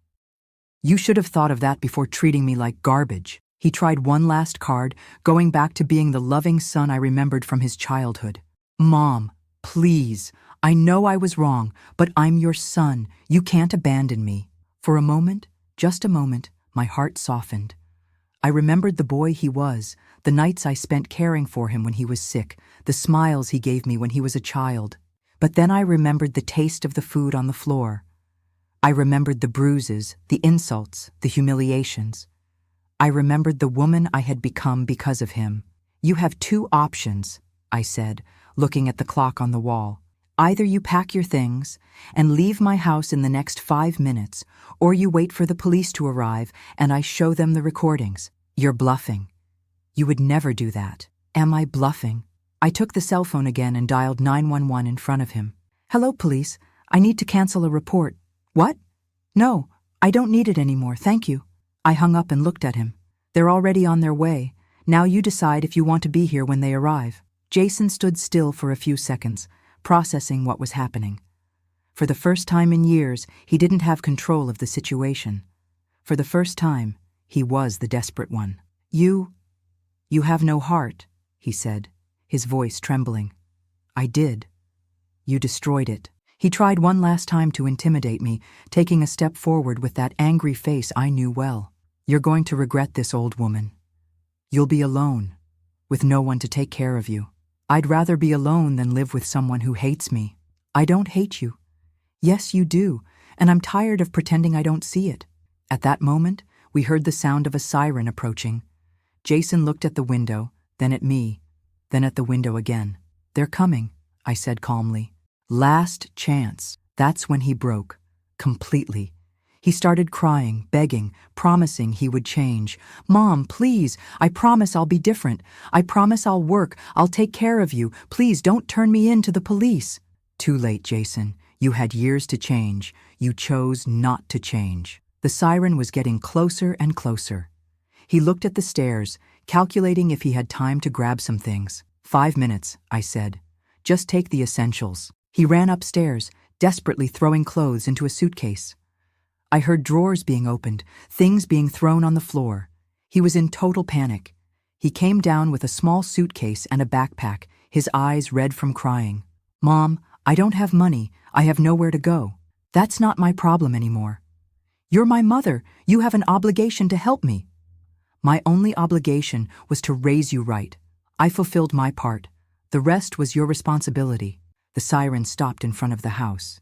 "You should have thought of that before treating me like garbage." He tried one last card, going back to being the loving son I remembered from his childhood. "Mom, please. I know I was wrong, but I'm your son. You can't abandon me." For a moment, just a moment, my heart softened. I remembered the boy he was, the nights I spent caring for him when he was sick, the smiles he gave me when he was a child. But then I remembered the taste of the food on the floor. I remembered the bruises, the insults, the humiliations. I remembered the woman I had become because of him. "You have two options," I said, looking at the clock on the wall. "Either you pack your things and leave my house in the next 5 minutes, or you wait for the police to arrive and I show them the recordings." "You're bluffing. You would never do that." "Am I bluffing?" I took the cell phone again and dialed 911 in front of him. "Hello, police. I need to cancel a report." "What?" "No, I don't need it anymore, thank you." I hung up and looked at him. "They're already on their way. Now you decide if you want to be here when they arrive." Jason stood still for a few seconds, processing what was happening. For the first time in years, he didn't have control of the situation. For the first time, he was the desperate one. You have no heart," he said, his voice trembling. "I did. You destroyed it." He tried one last time to intimidate me, taking a step forward with that angry face I knew well. "You're going to regret this, old woman. You'll be alone, with no one to take care of you. I'd rather be alone than live with someone who hates me." "I don't hate you." "Yes, you do, and I'm tired of pretending I don't see it." At that moment, we heard the sound of a siren approaching. Jason looked at the window, then at me, then at the window again. "They're coming," I said calmly. Last chance. That's when he broke, completely. He started crying, begging, promising he would change. "Mom, please, I promise I'll be different. I promise I'll work. I'll take care of you. Please don't turn me in to the police." Too late, Jason. You had years to change. You chose not to change. The siren was getting closer and closer. He looked at the stairs, calculating if he had time to grab some things. 5 minutes, I said. Just take the essentials." He ran upstairs, desperately throwing clothes into a suitcase. I heard drawers being opened, things being thrown on the floor. He was in total panic. He came down with a small suitcase and a backpack, his eyes red from crying. "Mom, I don't have money. I have nowhere to go. That's not my problem anymore. You're my mother. You have an obligation to help me." My only obligation was to raise you right. I fulfilled my part. The rest was your responsibility. The siren stopped in front of the house.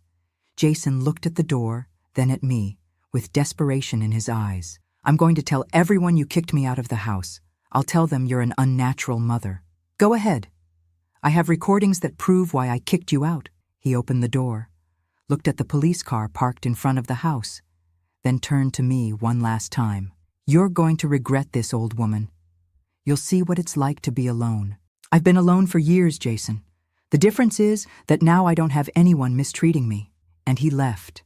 Jason looked at the door, then at me, with desperation in his eyes. "I'm going to tell everyone you kicked me out of the house. I'll tell them you're an unnatural mother. Go ahead. I have recordings that prove why I kicked you out." He opened the door, looked at the police car parked in front of the house, then turned to me one last time. "You're going to regret this, old woman. You'll see what it's like to be alone." I've been alone for years, Jason. The difference is that now I don't have anyone mistreating me. And he left.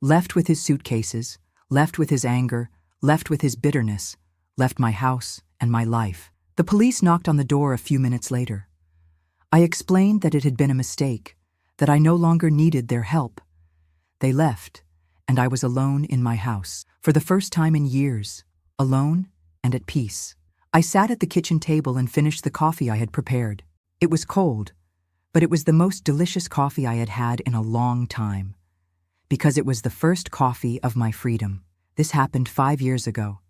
Left with his suitcases, left with his anger, left with his bitterness, left my house and my life. The police knocked on the door a few minutes later. I explained that it had been a mistake, that I no longer needed their help. They left, and I was alone in my house, for the first time in years, alone and at peace. I sat at the kitchen table and finished the coffee I had prepared. It was cold, but it was the most delicious coffee I had had in a long time. Because it was the first coffee of my freedom. This happened 5 years ago.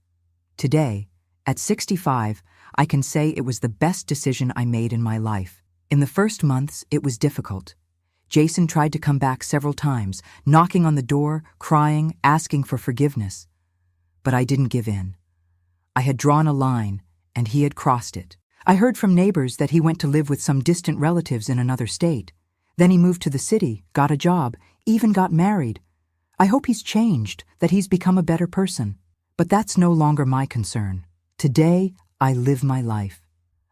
Today, at 65, I can say it was the best decision I made in my life. In the first months, it was difficult. Jason tried to come back several times, knocking on the door, crying, asking for forgiveness. But I didn't give in. I had drawn a line, and he had crossed it. I heard from neighbors that he went to live with some distant relatives in another state. Then he moved to the city, got a job, even got married. I hope he's changed, that he's become a better person. But that's no longer my concern. Today, I live my life.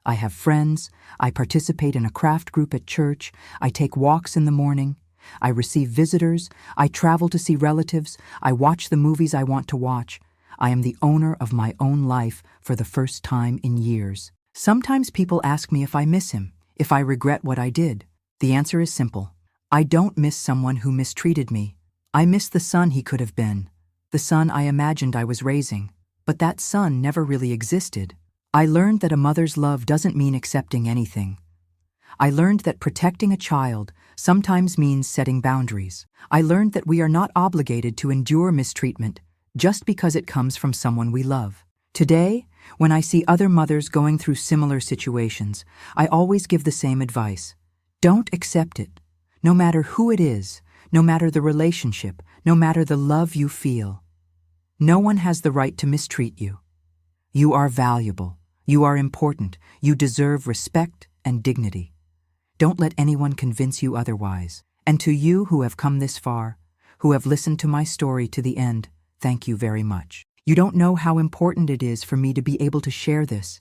I have friends, I participate in a craft group at church, I take walks in the morning, I receive visitors, I travel to see relatives, I watch the movies I want to watch. I am the owner of my own life for the first time in years. Sometimes people ask me if I miss him, if I regret what I did. The answer is simple. I don't miss someone who mistreated me. I miss the son he could have been, the son I imagined I was raising. But that son never really existed. I learned that a mother's love doesn't mean accepting anything. I learned that protecting a child sometimes means setting boundaries. I learned that we are not obligated to endure mistreatment just because it comes from someone we love. Today, when I see other mothers going through similar situations, I always give the same advice. Don't accept it. No matter who it is, no matter the relationship, no matter the love you feel. No one has the right to mistreat you. You are valuable. You are important. You deserve respect and dignity. Don't let anyone convince you otherwise. And to you who have come this far, who have listened to my story to the end, thank you very much. You don't know how important it is for me to be able to share this,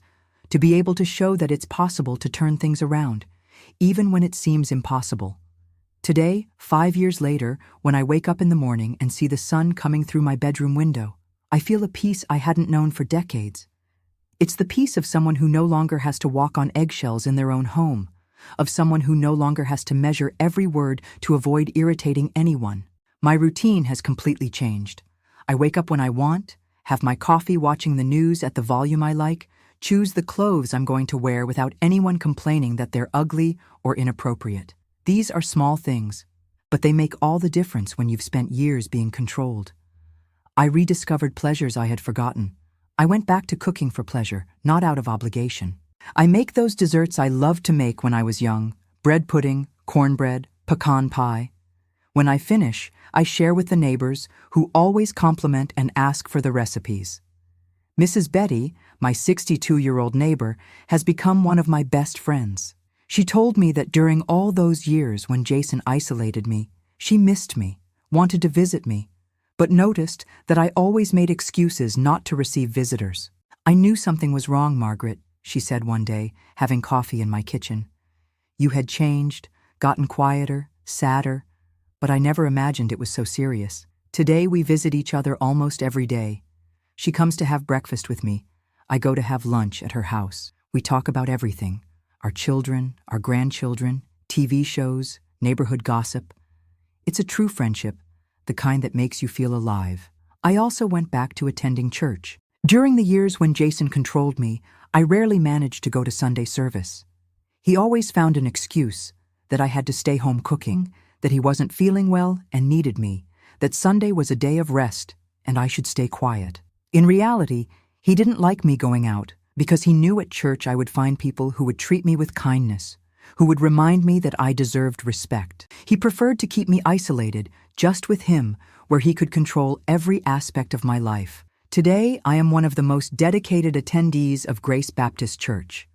to be able to show that it's possible to turn things around, even when it seems impossible. Today, 5 years later, when I wake up in the morning and see the sun coming through my bedroom window, I feel a peace I hadn't known for decades. It's the peace of someone who no longer has to walk on eggshells in their own home, of someone who no longer has to measure every word to avoid irritating anyone. My routine has completely changed. I wake up when I want, have my coffee watching the news at the volume I like, choose the clothes I'm going to wear without anyone complaining that they're ugly or inappropriate. These are small things, but they make all the difference when you've spent years being controlled. I rediscovered pleasures I had forgotten. I went back to cooking for pleasure, not out of obligation. I make those desserts I loved to make when I was young: bread pudding, cornbread, pecan pie. When I finish, I share with the neighbors, who always compliment and ask for the recipes. Mrs. Betty, my 62-year-old neighbor, has become one of my best friends. She told me that during all those years when Jason isolated me, she missed me, wanted to visit me, but noticed that I always made excuses not to receive visitors. "I knew something was wrong, Margaret," she said one day, having coffee in my kitchen. "You had changed, gotten quieter, sadder, but I never imagined it was so serious. Today we visit each other almost every day. She comes to have breakfast with me. I go to have lunch at her house. We talk about everything: our children, our grandchildren, TV shows, neighborhood gossip. It's a true friendship, the kind that makes you feel alive. I also went back to attending church. During the years when Jason controlled me, I rarely managed to go to Sunday service. He always found an excuse, that I had to stay home cooking, that he wasn't feeling well and needed me, that Sunday was a day of rest and I should stay quiet. In reality, he didn't like me going out because he knew at church I would find people who would treat me with kindness, who would remind me that I deserved respect. He preferred to keep me isolated, just with him, where he could control every aspect of my life. Today, I am one of the most dedicated attendees of Grace Baptist Church.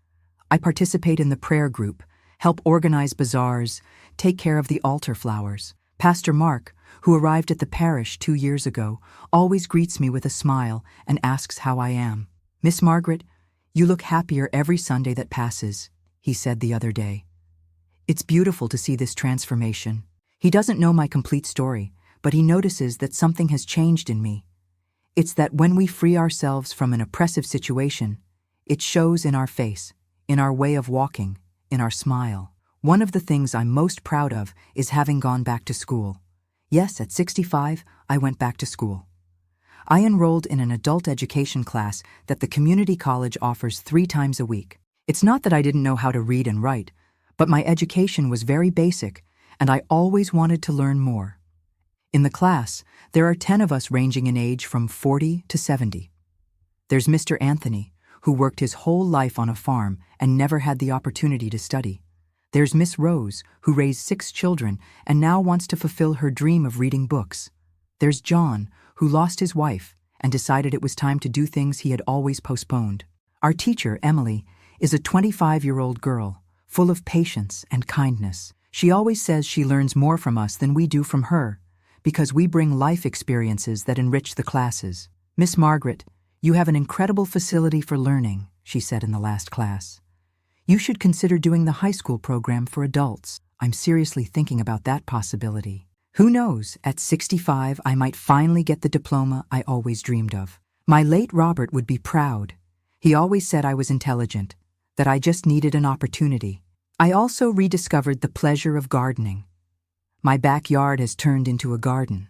I participate in the prayer group, help organize bazaars, take care of the altar flowers. Pastor Mark, who arrived at the parish 2 years ago, always greets me with a smile and asks how I am. "Miss Margaret, you look happier every Sunday that passes," he said the other day. It's beautiful to see this transformation. He doesn't know my complete story, but he notices that something has changed in me. It's that when we free ourselves from an oppressive situation, it shows in our face, in our way of walking, in our smile. One of the things I'm most proud of is having gone back to school. Yes, at 65, I went back to school. I enrolled in an adult education class that the community college offers 3 times a week. It's not that I didn't know how to read and write, but my education was very basic, and I always wanted to learn more. In the class, there are 10 of us ranging in age from 40 to 70. There's Mr. Anthony, who worked his whole life on a farm and never had the opportunity to study. There's Miss Rose, who raised 6 children and now wants to fulfill her dream of reading books. There's John, who lost his wife and decided it was time to do things he had always postponed. Our teacher, Emily, is a 25-year-old girl, full of patience and kindness. She always says she learns more from us than we do from her, because we bring life experiences that enrich the classes. "Miss Margaret, you have an incredible facility for learning," she said in the last class. "You should consider doing the high school program for adults." I'm seriously thinking about that possibility. Who knows, at 65 I might finally get the diploma I always dreamed of. My late Robert would be proud. He always said I was intelligent, that I just needed an opportunity. I also rediscovered the pleasure of gardening. My backyard has turned into a garden.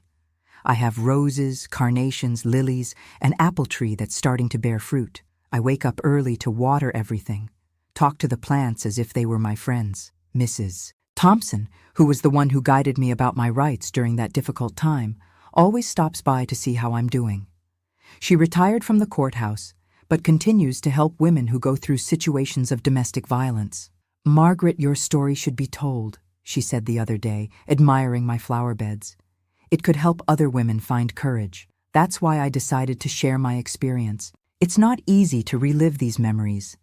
I have roses, carnations, lilies, an apple tree that's starting to bear fruit. I wake up early to water everything, talk to the plants as if they were my friends. Mrs. Thompson, who was the one who guided me about my rights during that difficult time, always stops by to see how I'm doing. She retired from the courthouse, but continues to help women who go through situations of domestic violence. "Margaret, your story should be told," she said the other day, admiring my flower beds. "It could help other women find courage." That's why I decided to share my experience. It's not easy to relive these memories,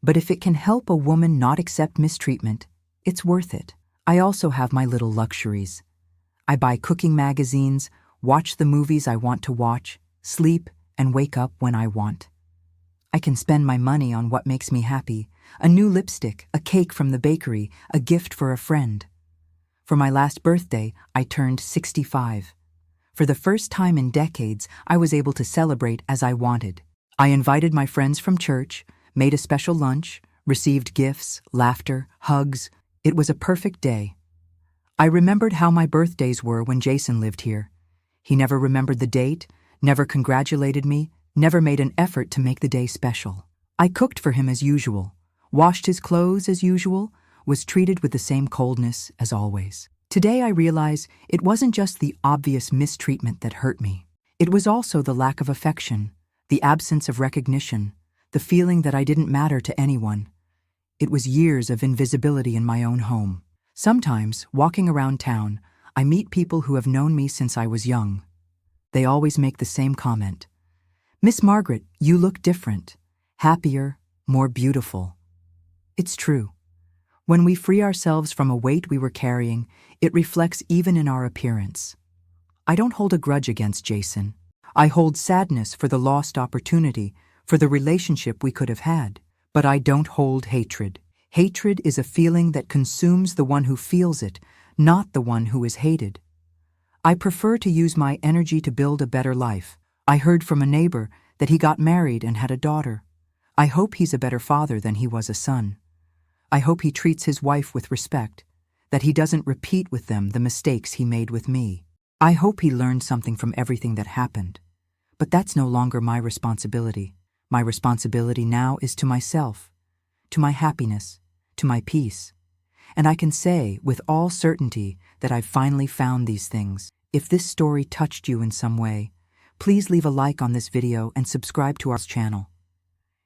but if it can help a woman not accept mistreatment, it's worth it. I also have my little luxuries. I buy cooking magazines, watch the movies I want to watch, sleep, and wake up when I want. I can spend my money on what makes me happy: a new lipstick, a cake from the bakery, a gift for a friend. For my last birthday, I turned 65. For the first time in decades, I was able to celebrate as I wanted. I invited my friends from church, made a special lunch, received gifts, laughter, hugs. It was a perfect day. I remembered how my birthdays were when Jason lived here. He never remembered the date, never congratulated me, never made an effort to make the day special. I cooked for him as usual, washed his clothes as usual, was treated with the same coldness as always. Today I realize it wasn't just the obvious mistreatment that hurt me. It was also the lack of affection, the absence of recognition, the feeling that I didn't matter to anyone. It was years of invisibility in my own home. Sometimes, walking around town, I meet people who have known me since I was young. They always make the same comment: "Miss Margaret, you look different, happier, more beautiful." It's true. When we free ourselves from a weight we were carrying, it reflects even in our appearance. I don't hold a grudge against Jason. I hold sadness for the lost opportunity, for the relationship we could have had. But I don't hold hatred. Hatred is a feeling that consumes the one who feels it, not the one who is hated. I prefer to use my energy to build a better life. I heard from a neighbor that he got married and had a daughter. I hope he's a better father than he was a son. I hope he treats his wife with respect, that he doesn't repeat with them the mistakes he made with me. I hope he learned something from everything that happened. But that's no longer my responsibility. My responsibility now is to myself, to my happiness, to my peace. And I can say with all certainty that I've finally found these things. If this story touched you in some way, please leave a like on this video and subscribe to our channel.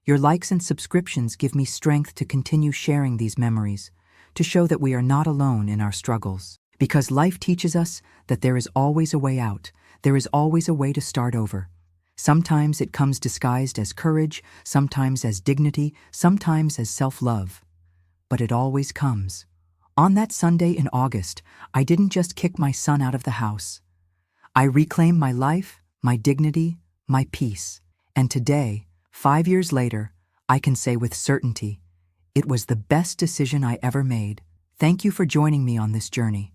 Your likes and subscriptions give me strength to continue sharing these memories, to show that we are not alone in our struggles. Because life teaches us that there is always a way out, there is always a way to start over. Sometimes it comes disguised as courage, sometimes as dignity, sometimes as self-love. But it always comes. On that Sunday in August, I didn't just kick my son out of the house. I reclaimed my life, my dignity, my peace. And today, 5 years later, I can say with certainty, it was the best decision I ever made. Thank you for joining me on this journey.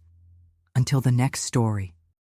Until the next story.